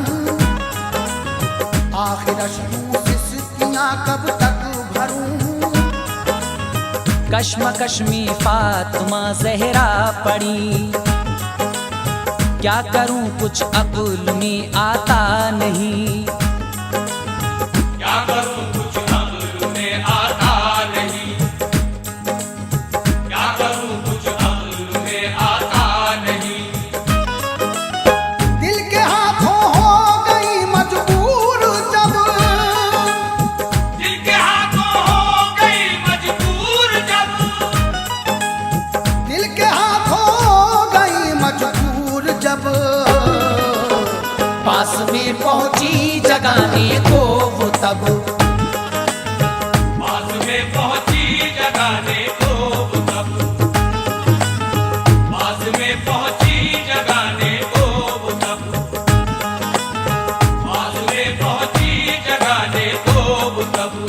आखिर अश्कों से सिस्कियां कब तक भरूं। कश्मकश में फातिमा जहरा पड़ी, क्या करूं कुछ अक्ल में आता नहीं। क्या करूं कुछ अक्ल में आता नहीं, क्या करूं कुछ अक्ल में आता नहीं। दिल के हाथों हो गई मजबूर जब, दिल के हाथों हो गई मजबूर जब, दिल के हाथों हो गई मजबूर जब। पास में पहुंची जगाने को वो तब, पास में पहुंची जगाने को वो तब, पास में पहुंची जगाने को वो तब, पास में पहुंची जगाने को वो तब।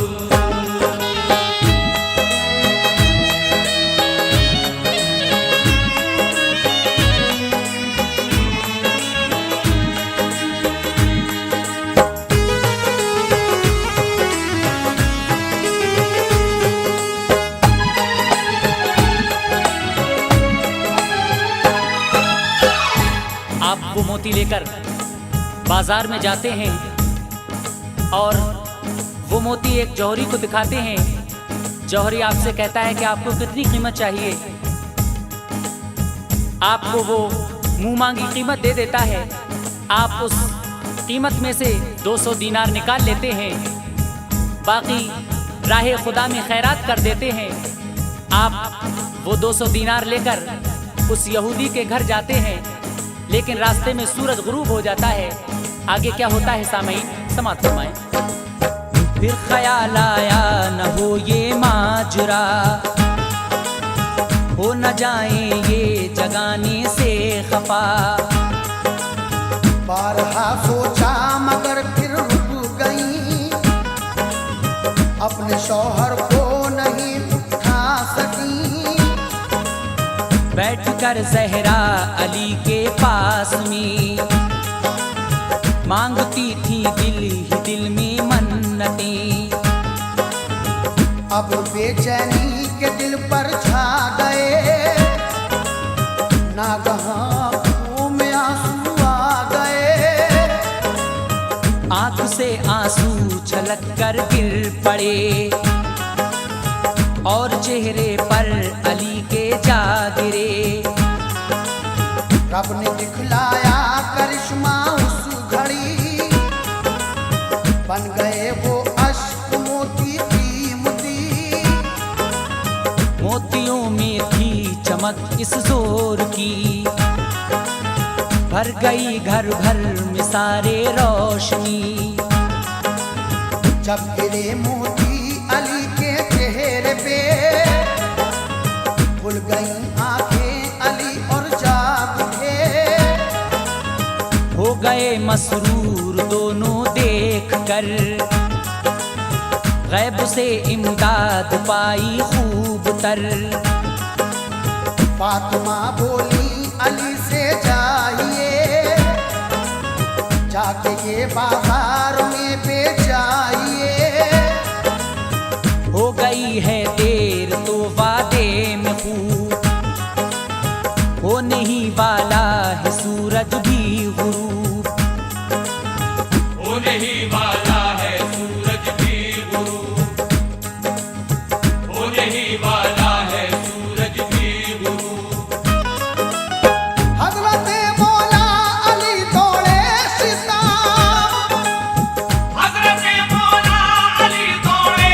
आप वो मोती लेकर बाजार में जाते हैं और वो मोती एक जौहरी को दिखाते हैं। जौहरी आपसे कहता है कि आपको कितनी कीमत चाहिए। आपको वो मुंह मांगी कीमत दे देता है। आप उस कीमत में से 200 दीनार निकाल लेते हैं, बाकी राह खुदा में खैरात कर देते हैं। आप वो 200 दीनार लेकर उस यहूदी के घर जाते हैं, लेकिन रास्ते में सूरज गुरूब हो जाता है। आगे क्या होता है सामईन समाअत फरमाएं। फिर ख्याल आया न हो ये माजरा, हो न जाए ये जगाने से खफा। बारहा सोचा मगर फिर रुक गई, अपने शौहर को नहीं उठा सकी। बैठकर जहरा अली के पास में, मांगती थी दिल ही दिल में मन्नतें। अब बेचैनी के दिल पर छा गए, नागहां आंखों में आंसू आ गए। आंख से आंसू छलक कर गिर पड़े, और चेहरे पर अली के जा गिरे। रब ने दिखलाया करिश्मा उस घड़ी, बन गए वो अश्क मोती कीमती। मोतियों में थी चमक इस जोर की, भर गई घर भर में सारे रोशनी। जब गिरे मोती अली के चेहरे पे, खुल गई आंखें अली और जाग उठे। हो गए मसरूर दोनों देख कर, गैब से इमदाद पाई खूब तर। फातिमा बोली अली से जाइए, जाके ये बाजार में बेचाइए। हो गई है देर तो वादे में खूब, होने ही वाला है सूरज भी गुरूब। होने ही वाला है सूरज भी गुरूब, होने ही वाला है सूरज भी गुरूब। हज़रत मौला अली तोड़े सितार, हज़रत मौला अली तोड़े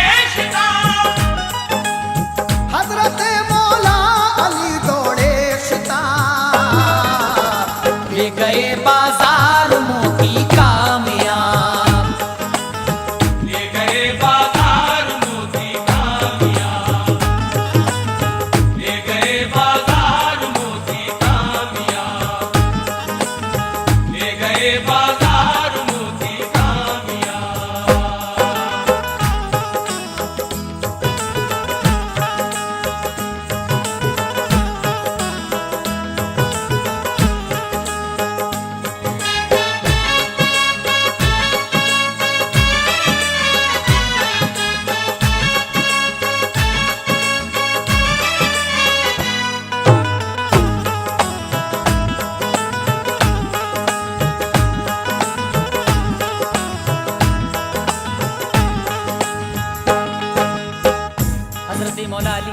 हजरत मौला अली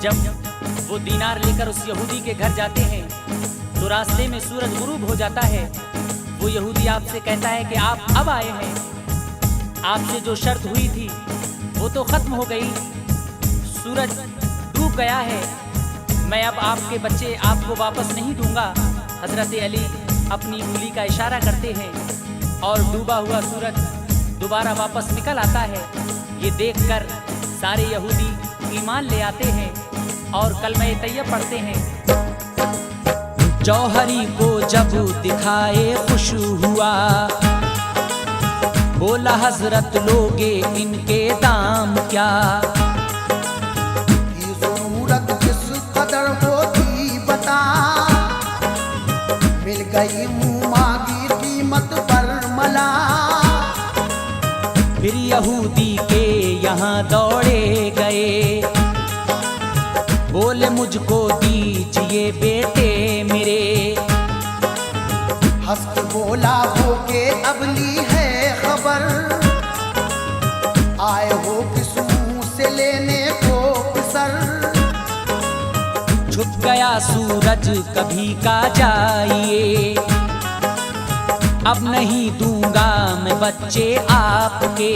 जब वो दीनार लेकर उस यहूदी के घर जाते हैं तो रास्ते में सूरज गुरूब हो जाता है। वो यहूदी आपसे कहता है कि आप अब आए हैं, आपसे जो शर्त हुई थी वो तो खत्म हो गई, सूरज डूब गया है, मैं अब आपके बच्चे आपको वापस नहीं दूंगा। हजरत अली अपनी उंगली का इशारा करते हैं और डूबा हुआ सूरज दोबारा वापस निकल आता है। ये देखकर सारे यहूदी ईमान ले आते हैं और कलमे तैयब पढ़ते हैं। जौहरी को जब दिखाए खुश हुआ, बोला हजरत लोगे इनके दाम क्या। ये जरूरत जिस कदर होती बता, मिल गई मुँह मांगी कीमत बरमला। फिर यहूदी के यहाँ दौड़े गए, बोले मुझको दीजिए बेटे मेरे। हंस के बोला हो के अब ली है खबर, आए हो किस मुंह से लेने को सर। छुप गया सूरज कभी का जाइए, अब नहीं दूंगा मैं बच्चे आपके।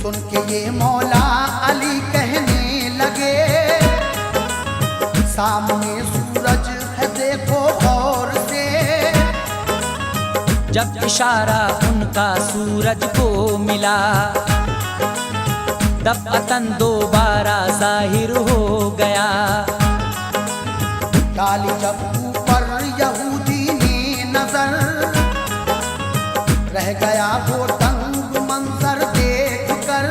सुन के ये मौला अली कहने लगे, सामने सूरज है देखो गौर से। जब इशारा उनका सूरज को मिला, तब अतन दोबारा जाहिर हो गया। डाली जब ऊपर यहूदी ने नजर, रह गया वो तंग मंजर देख कर।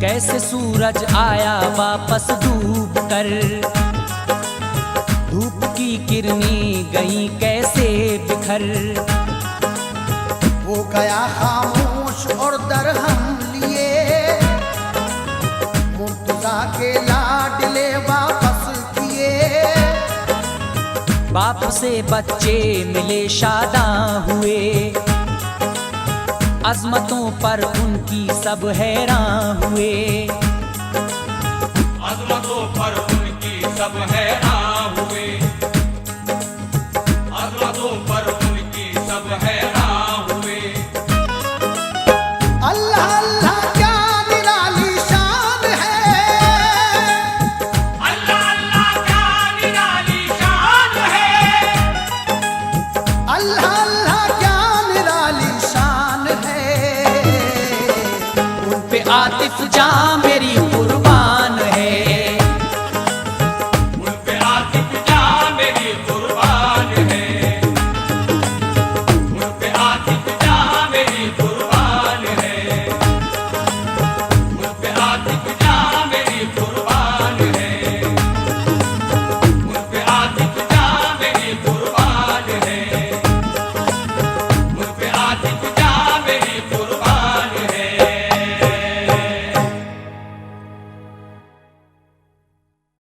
कैसे सूरज आया वापस डूब कर, धूप की किरणें गई कैसे बिखर। वो गया खामोश और दरहम लिए, मुर्तजा के लाडले वापस किए। बाप से बच्चे मिले शादां हुए, अजमतों पर उनकी सब हैरान हुए। अजमतों पर उनकी सब हैरान हुए, अजमतों पर उनकी सब हैरान हुए। अल्लाह अल्लाह क्या निराली शान है, अल्लाह अल्लाह क्या निराली शान है, अल्लाह अल्लाह क्या निराली शान है। उन पे आतिफ जाम